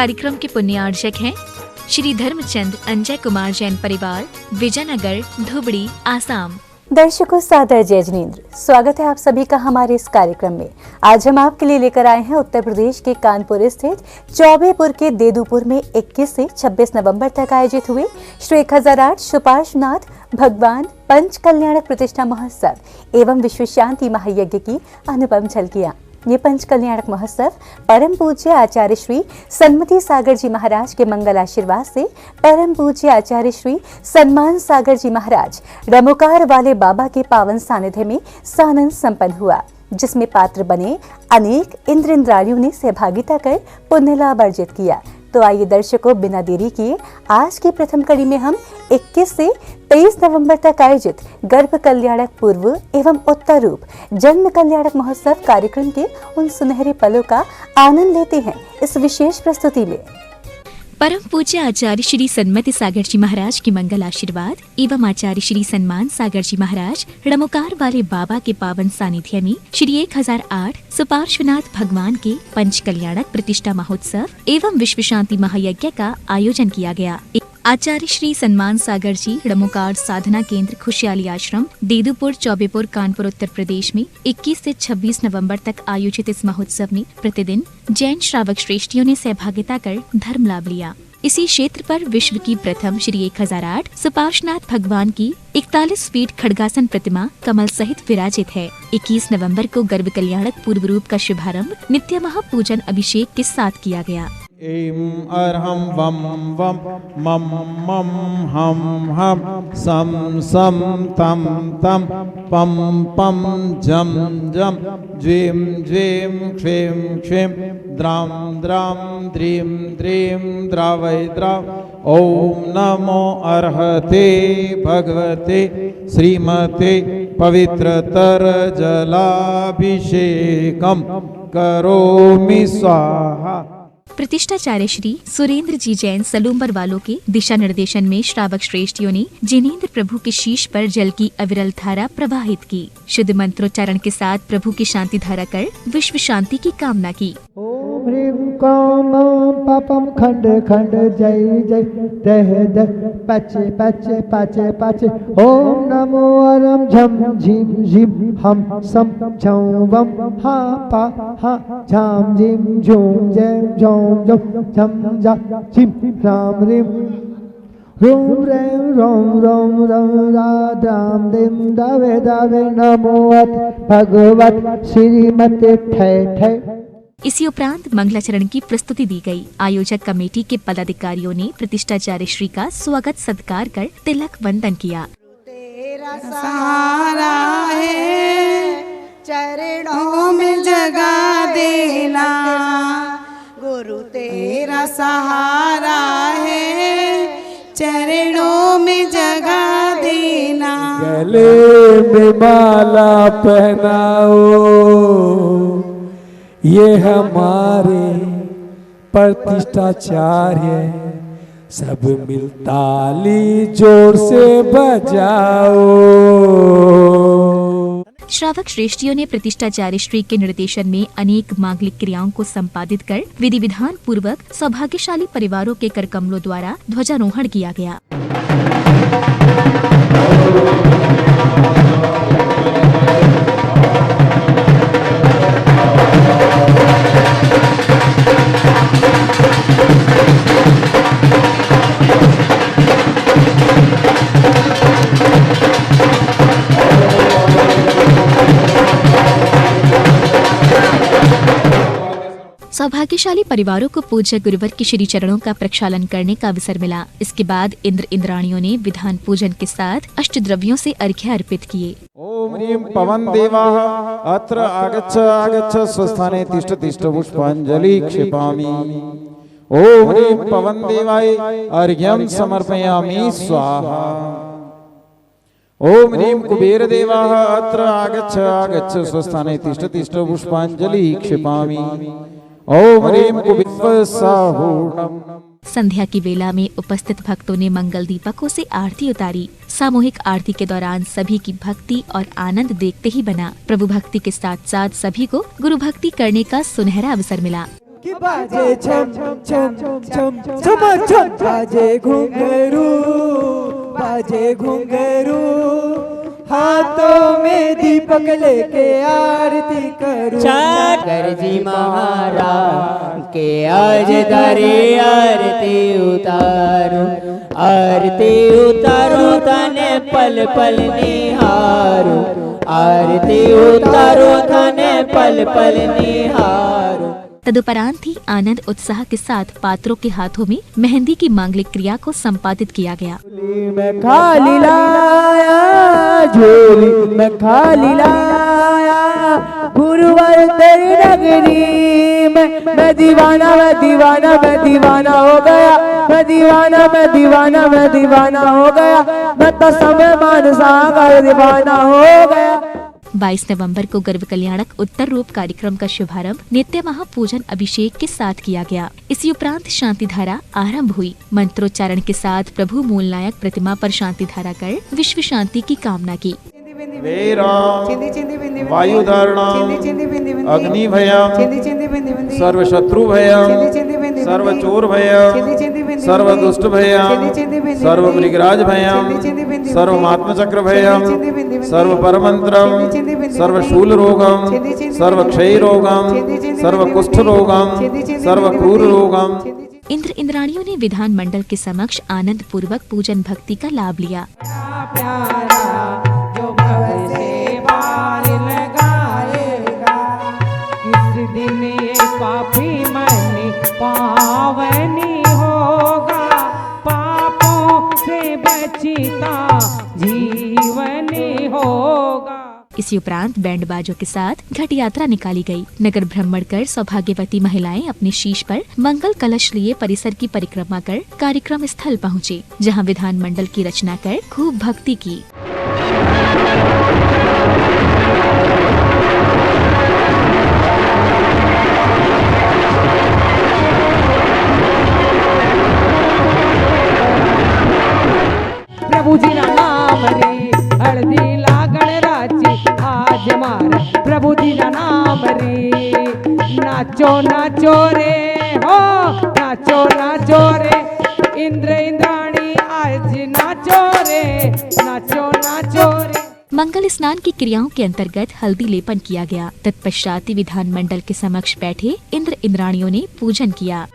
कार्यक्रम के पुण्यार्चक हैं श्री धर्मचंद अंजय कुमार जैन परिवार, विजयनगर, धुबड़ी, आसाम। दर्शकों, सादर जय जिनेंद्र। स्वागत है आप सभी का हमारे इस कार्यक्रम में। आज हम आपके लिए लेकर आए हैं उत्तर प्रदेश के कानपुर स्थित चौबेपुर के देदूपुर में 21 से 26 नवंबर तक आयोजित हुए श्री 1008 सुपार्श्वनाथ भगवान पंच कल्याणक प्रतिष्ठा महोत्सव एवं विश्व शांति महायज्ञ की अनुपम झलकियां। ये पंच कल्याणक महोत्सव परम पूज्य आचार्य श्री सन्मति सागर जी महाराज के मंगल आशीर्वाद से परम पूज्य आचार्य श्री सन्मान सागर जी महाराज रमोकार वाले बाबा के पावन सानिध्य में सानंद संपन्न हुआ, जिसमें पात्र बने अनेक इंद्राणियों ने सहभागिता कर पुण्य लाभ अर्जित किया। तो आइए दर्शकों, बिना देरी किए आज की प्रथम कड़ी में हम 21 से 23 नवंबर तक आयोजित गर्भ कल्याणक पूर्व एवं उत्तर रूप जन्म कल्याणक महोत्सव कार्यक्रम के उन सुनहरे पलों का आनंद लेते हैं इस विशेष प्रस्तुति में। परम पूज्य आचार्य श्री सन्मति सागर जी महाराज के मंगल आशीर्वाद एवं आचार्य श्री सन्मान सागर जी महाराज रमोकार वाले बाबा के पावन सानिध्य में श्री 1008 सुपार्श्वनाथ भगवान के पंच कल्याणक प्रतिष्ठा महोत्सव एवं विश्व शांति महायज्ञ का आयोजन किया गया। आचार्य श्री सन्मान सागर जी रमोकार साधना केंद्र खुशहाली आश्रम देदूपुर चौबेपुर कानपुर उत्तर प्रदेश में 21 से 26 नवंबर तक आयोजित इस महोत्सव में प्रतिदिन जैन श्रावक श्रेष्ठियों ने सहभागिता कर धर्म लाभ लिया। इसी क्षेत्र पर विश्व की प्रथम श्री 1008 सुपार्श्वनाथ भगवान की 41 फीट खड्गासन प्रतिमा कमल सहित विराजित है। 21 नवंबर को गर्भ कल्याणक पूर्व रूप का शुभारंभ नित्य महापूजन अभिषेक के साथ किया गया। ऐं अर्हं वम वम मम मम हम हम सम सम तम तम पम पम जम जम ज्वेम ज्वेम क्षेम क्षेम द्राम द्राम द्रीम द्रीम द्रावै द्राव। ओम नमो अर्हते भगवते श्रीमते पवित्रतर जलाभिषेकम करोमि स्वाहा। प्रतिष्ठाचार्य श्री सुरेंद्र जी जैन सलूम्बर वालों के दिशा निर्देशन में श्रावक श्रेष्ठियों ने जिनेंद्र प्रभु के शीश पर जल की अविरल धारा प्रवाहित की। शुद्ध मंत्रोच्चारण के साथ प्रभु की शांति धारा कर विश्व शांति की कामना की। ओम ह्रीं काम पापम खंड खंड जय जय दह दह पचे पचे पचे पचे। ओम नमो अरम झम झिम झिम हम सम छम वम हा पा हा झाम झिम झूम जैम झोम झम झम जा झिम राम रिम रोम रेम रोम रोम रम राम दिम दावे दावे नमोत भगवत श्रीमते ठय ठय। इसी उपरांत मंगलाचरण की प्रस्तुति दी गई। आयोजक कमेटी के पदाधिकारियों ने प्रतिष्ठाचार्य श्री का स्वागत सत्कार कर तिलक वंदन किया। तेरा सहारा है चरणों में जगा देना, गुरु तेरा सहारा है चरणों में जगा देना। गले में माला पहनाओ, ये हमारे प्रतिष्ठाचार्य, सब मिल ताली जोर से बजाओ। श्रावक श्रेष्ठियों ने प्रतिष्ठाचार्य श्री के निर्देशन में अनेक मांगलिक क्रियाओं को संपादित कर विधि विधान पूर्वक सौभाग्यशाली परिवारों के करकमलों द्वारा ध्वजारोहण किया गया। सौभाग्यशाली परिवारों को पूज्य गुरुवर के श्री चरणों का प्रक्षालन करने का अवसर मिला। इसके बाद इंद्राणियों ने विधान पूजन के साथ अष्टद्रव्यों से अर्घ्य अर्पित किए। ओम ह्रीं पवन देवाः अत्र आगच्छ आगच्छ स्वस्थाने तिष्ठ तिष्ठ पुष्पांजलि क्षिपामि। ओम ह्रीं पवन देवाय अर्घ्यं समर्पयामि स्वाहा। ओम ह्रीं कुबेर देवाः अत्र आगच्छ आगच्छ स्वस्थाने तिष्ठ तिष्ठ पुष्पांजलि क्षिपामि। ओम ह्रीं कुबेर साहूर्णम्। संध्या की वेला में उपस्थित भक्तों ने मंगल दीपकों से आरती उतारी। सामूहिक आरती के दौरान सभी की भक्ति और आनंद देखते ही बना। प्रभु भक्ति के साथ साथ सभी को गुरु भक्ति करने का सुनहरा अवसर मिला। कि बाजे छम छम छम छम छम बाजे घुंघरू बाजे घुंघरू हाथों में दीपक लेके आरती करूं सागर जी महाराज के आज धरे आरती उतारो तने पल पल निहारो आरती उतारो तने पल पल निहारो। तदुपरांत ही आनंद उत्साह के साथ पात्रों के हाथों में मेहंदी की मांगलिक क्रिया को संपादित किया गया। मैं खाली लाया झोली मैं खाली लाया गुरुवर तेरी नगरी में मैं दीवाना मैं दीवाना मैं दीवाना हो गया मैं दीवाना मैं दीवाना मैं दीवाना हो गया मैं तो समय मान सागर दीवाना हो गया। 22 नवंबर को गर्भ कल्याणक उत्तर रूप कार्यक्रम का शुभारंभ नित्य महापूजन अभिषेक के साथ किया गया। इसी उपरांत शांति धारा आरंभ हुई। मंत्रोच्चारण के साथ प्रभु मूलनायक प्रतिमा पर शांति धारा कर विश्व शांति की कामना की। वायु धारणम अग्नि भयम सर्व शत्रु भयम सर्व चोर भयम सर्व दुष्ट भयम सर्व मृगराज भयम सर्व महात्म चक्र भयम सर्व परमंत्रम सर्व शूल रोगम सर्व क्षय रोगम सर्व कुष्ठ रोगम सर्व क्रूर रोगम। इंद्र इंद्राणियों ने विधान मंडल के समक्ष आनंद पूर्वक पूजन भक्ति का लाभ लिया। पापी मन पावनी होगा पापों से बचता जीवनी होगा। इसी उपरांत बैंड बाजों के साथ घट यात्रा निकाली गई। नगर भ्रमण कर सौभाग्यवती महिलाएं अपने शीश पर मंगल कलश लिए परिसर की परिक्रमा कर कार्यक्रम स्थल पहुँचे, जहाँ विधान मंडल की रचना कर खूब भक्ति की। प्रभु जी ना नाम रे हल्दी लागण राची आज मार प्रभु जी ना नाम रे नाचो नाचो रे हो नाचो नाचो रे इंद्र इंद्राणी आज नाचो रे नाचो नाचो रे। मंगल स्नान की क्रियाओं के अंतर्गत हल्दी लेपन किया गया। तत्पश्चात विधान मंडल के समक्ष बैठे इंद्र इंद्राणियों ने पूजन किया।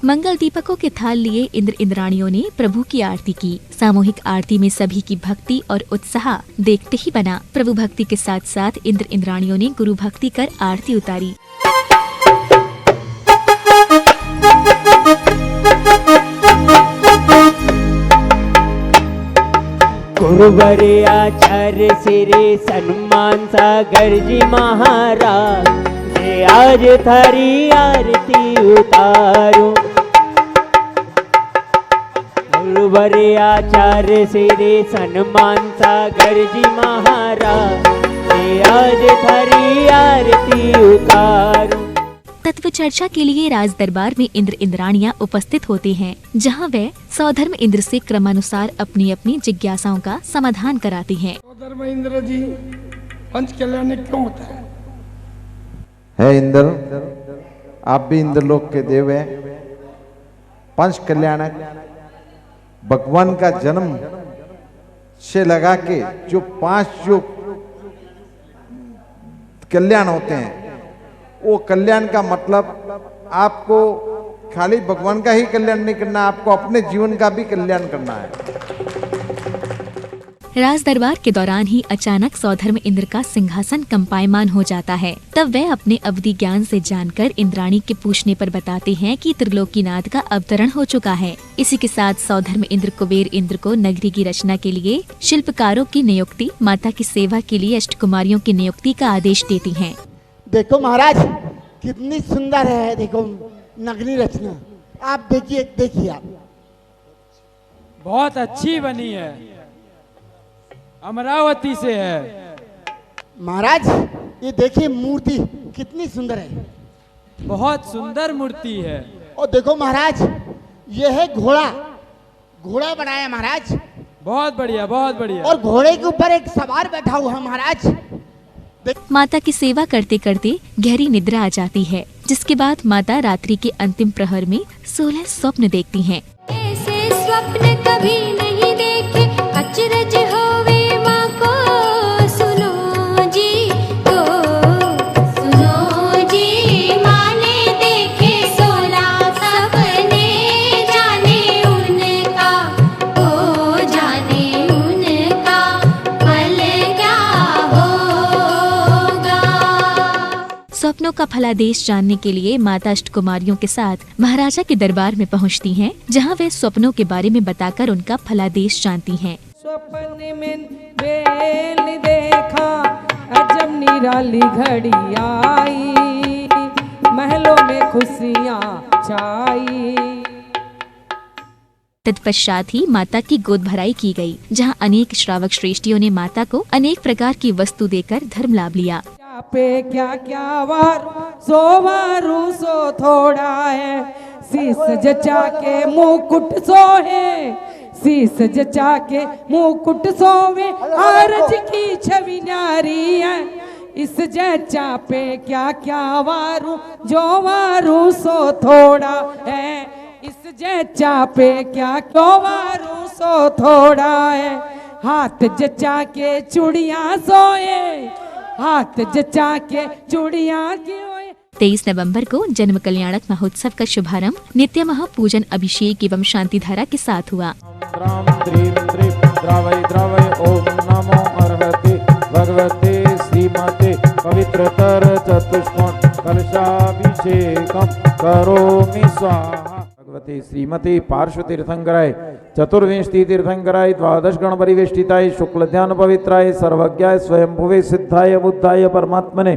मंगल दीपकों के थाल लिए इंद्र इंद्राणियों ने प्रभु की आरती की। सामूहिक आरती में सभी की भक्ति और उत्साह देखते ही बना। प्रभु भक्ति के साथ साथ इंद्र इंद्राणियों ने गुरु भक्ति कर आरती उतारी। गुरुवर आचार्य श्री सन्मान सागर जी महाराज जे आज थारी आरती उतारो। गुरुवर आचार्य श्री सन्मान सागर जी महाराज जे आज थारी आरती उतारो। तत्व चर्चा के लिए राज दरबार में इंद्र इंद्राणियां उपस्थित होते हैं, जहां वे सौधर्म इंद्र से क्रमानुसार अपनी अपनी जिज्ञासाओं का समाधान कराती हैं। सौधर्म इंद्र जी पंच कल्याण क्यों होता है इंद्र, आप भी इंद्रलोक के देव हैं। पंच कल्याणक भगवान का जन्म से लगा के जो 5 जो कल्याण होते हैं, वो कल्याण का मतलब आपको खाली भगवान का ही कल्याण नहीं करना, आपको अपने जीवन का भी कल्याण करना है। राज दरबार के दौरान ही अचानक सौधर्म इंद्र का सिंहासन कंपायमान हो जाता है। तब वह अपने अवधि ज्ञान से जानकर इंद्राणी के पूछने पर बताते हैं कि त्रिलोकीनाथ का अवतरण हो चुका है। इसी के साथ सौधर्म इंद्र कुबेर इंद्र को नगरी की रचना के लिए शिल्पकारों की नियुक्ति, माता की सेवा के लिए अष्टकुमारियों की नियुक्ति का आदेश देती हैं। देखो महाराज कितनी सुंदर है, देखो नगरी रचना, आप देखिए आप बहुत अच्छी बनी है। अमरावती से है। महाराज ये देखिए मूर्ति कितनी सुंदर है। बहुत सुंदर मूर्ति है। और देखो महाराज ये है घोड़ा, घोड़ा बनाया महाराज। बहुत बढ़िया, बहुत बढ़िया। और घोड़े के ऊपर एक सवार बैठा हुआ है महाराज। माता की सेवा करते करते गहरी निद्रा आ जाती है, जिसके बाद माता रात्रि के अंतिम प्रहर में 16 स्वप्न देखती हैं। ऐसे स्वप्न कभी नहीं देखे, अचरज होवे माँ को सुनो जी, तो सुनो जी। माँ ने देखे 16 सपने, जाने उनका, ओ जाने उनका फल क्या होगा। स्वप्नों का फलादेश जानने के लिए माता अष्टकुमारियों के साथ महाराजा के दरबार में पहुंचती हैं, जहां वे स्वप्नों के बारे में बताकर उनका फलादेश जानती हैं। स्वप्न में बेल देखा, अजब निराली घड़ी आई, महलों में खुशियाँ छाई। तत्पश्चात ही माता की गोद भराई की गई, जहां अनेक श्रावक श्रेष्ठियों ने माता को अनेक प्रकार की वस्तु देकर धर्म लाभ लिया। पे क्या क्या वारू सो थोड़ा है, शीस जचा के मुकुट सोहे, शीस जचा के मुकुट सोवे, आरज की छवि न्यारी है। इस जचा पे क्या क्या वारू सो थोड़ा है, इस जचा पे क्या क्या वारू सो थोड़ा है। हाथ जचा के चूड़ियां सोए, हाथ जचा के चूड़ियां की। 23 नवंबर को जन्म कल्याणक महोत्सव का शुभारंभ नित्य महापूजन, अभिषेक एवं शांति धारा के साथ हुआ। ओम नमो अर्हते भगवते श्रीमते पवित्रतर चतुष्कोण कलशाभिषेकम करोमि स्वाहा। भगवते श्रीमते पार्श्व तीर्थंकराय चतुर्विंशति तीर्थंकराय द्वादश गण परिवेष्टिताय शुक्ल ध्यान पवित्राय सर्वज्ञाय स्वयंभुवे सिद्धाय बुद्धाय परमात्मने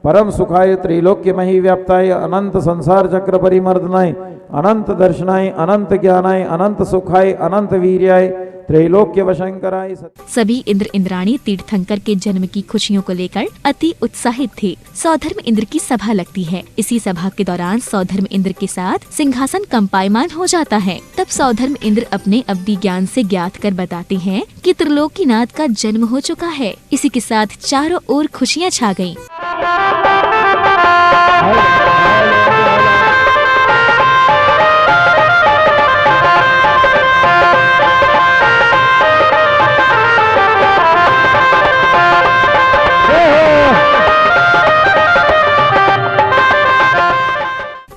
परम सुखाय त्रैलोक्य मही व्याप्ताय अनंत संसार चक्र परिमर्दनाय अनंत दर्शनाय अनंत ज्ञानाय अनंत सुखाय अनंत वीर्याय त्रैलोक्य वशंकराय। सभी इंद्र इंद्राणी तीर्थंकर के जन्म की खुशियों को लेकर अति उत्साहित थे। सौधर्म इंद्र की सभा लगती है। इसी सभा के दौरान सौधर्म इंद्र के साथ सिंहासन कंपायमान हो जाता है। तब सौधर्म इंद्र अपने अवधि ज्ञान से ज्ञात कर बताते हैं कि त्रिलोकीनाथ का जन्म हो चुका है। इसी के साथ चारों ओर खुशियाँ छा गयी।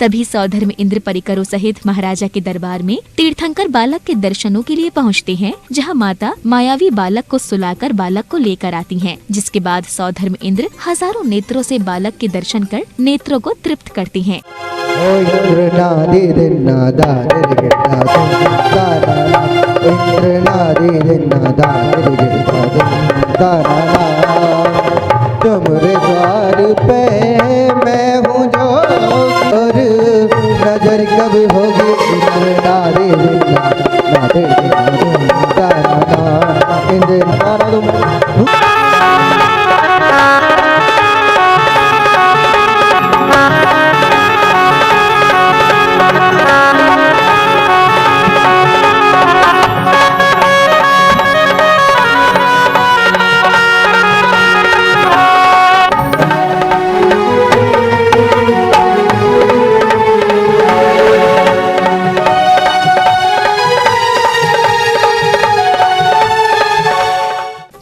तभी सौधर्म इंद्र परिकरों सहित महाराजा के दरबार में तीर्थंकर बालक के दर्शनों के लिए पहुंचते हैं, जहां माता मायावी बालक को सुलाकर बालक को लेकर आती हैं, जिसके बाद सौधर्म इंद्र हजारों नेत्रों से बालक के दर्शन कर नेत्रों को तृप्त करते हैं। तुम्हारे द्वार पे मैं हूँ जो, और नजर कब होगी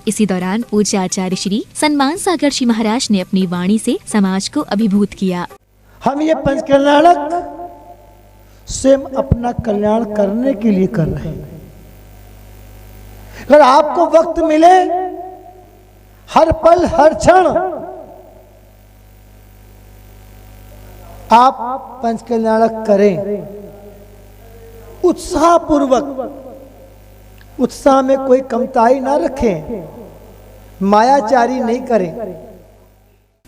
इसी दौरान पूज्य आचार्य श्री सन्मान सागर जी महाराज ने अपनी वाणी से समाज को अभिभूत किया। हम ये पंच कल्याणक स्वयं अपना कल्याण करने के लिए कर रहे हैं। अगर आपको वक्त मिले, हर पल हर क्षण आप पंच कल्याणक करें, उत्साह पूर्वक। उत्साह में कोई कमताई ना रखें, मायाचारी नहीं करें।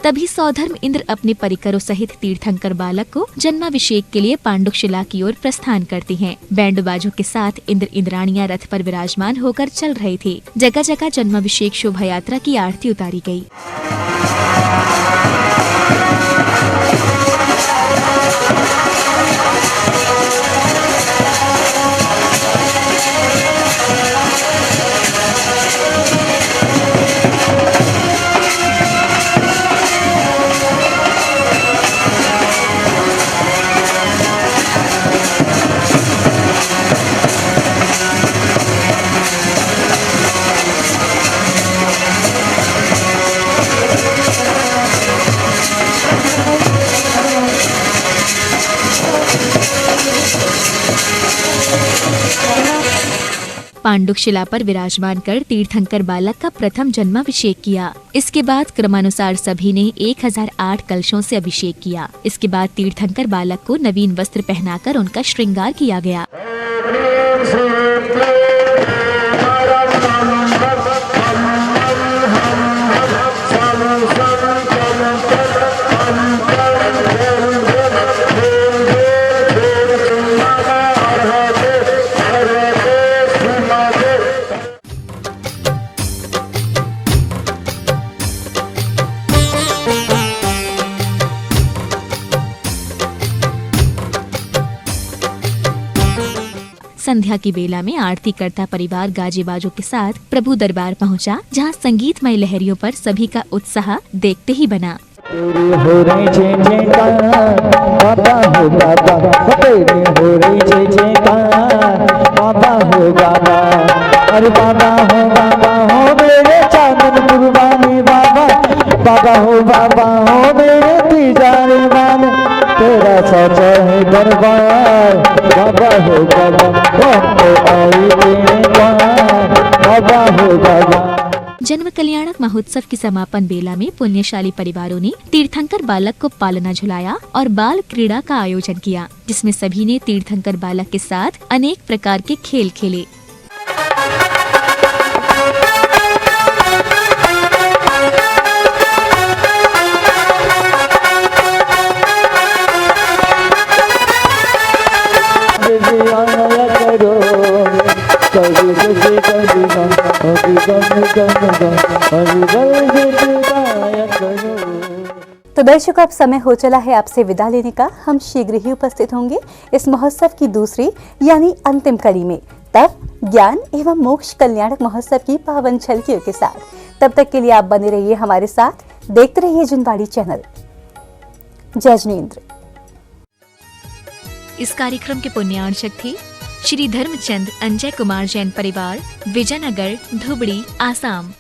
तभी सौधर्म इंद्र अपने परिकरों सहित तीर्थंकर बालक को जन्माभिषेक के लिए पांडुशिला की ओर प्रस्थान करते हैं। बैंड बाजों के साथ इंद्र इंद्राणियां रथ पर विराजमान होकर चल रहे थे। जगह जगह जन्माभिषेक शोभा यात्रा की आरती उतारी गई। पांडुक शिला पर विराजमान कर तीर्थंकर बालक का प्रथम जन्माभिषेक किया। इसके बाद क्रमानुसार सभी ने 1008 कलशों से अभिषेक किया। इसके बाद तीर्थंकर बालक को नवीन वस्त्र पहनाकर उनका श्रृंगार किया गया। संध्या की बेला में आरती करता परिवार गाजे बाजों के साथ प्रभु दरबार पहुंचा, जहां संगीतमय लहरियों पर सभी का उत्साह देखते ही बना। तेरी हो रही जय जयकार बाबा हो बाबा, तेरी हो रही जय जयकार बाबा हो बाबा, अरे बाबा हो मेरे चांदनपुर वाले बाबा, बाबा हो मेरे तिजारे वाले, तेरा सचा है दरबार बाबा हो बाबा, तो आई तेरे द्वार बाबा हो बाबा। जन्म कल्याणक महोत्सव की समापन बेला में पुण्यशाली परिवारों ने तीर्थंकर बालक को पालना झुलाया और बाल क्रीड़ा का आयोजन किया, जिसमें सभी ने तीर्थंकर बालक के साथ अनेक प्रकार के खेल खेले। तो दर्शकों, अब समय हो चला है आपसे विदा लेने का। हम शीघ्र ही उपस्थित होंगे इस महोत्सव की दूसरी यानी अंतिम कड़ी में, तब ज्ञान एवं मोक्ष कल्याणक महोत्सव की पावन झलकियों के साथ। तब तक के लिए आप बने रहिए हमारे साथ, देखते रहिए जुनवाड़ी चैनल। जय जिनेंद्र। इस कार्यक्रम के पुण्यार्चक थे श्री धर्मचंद अंजय कुमार जैन परिवार, विजयनगर, धुबड़ी, आसाम।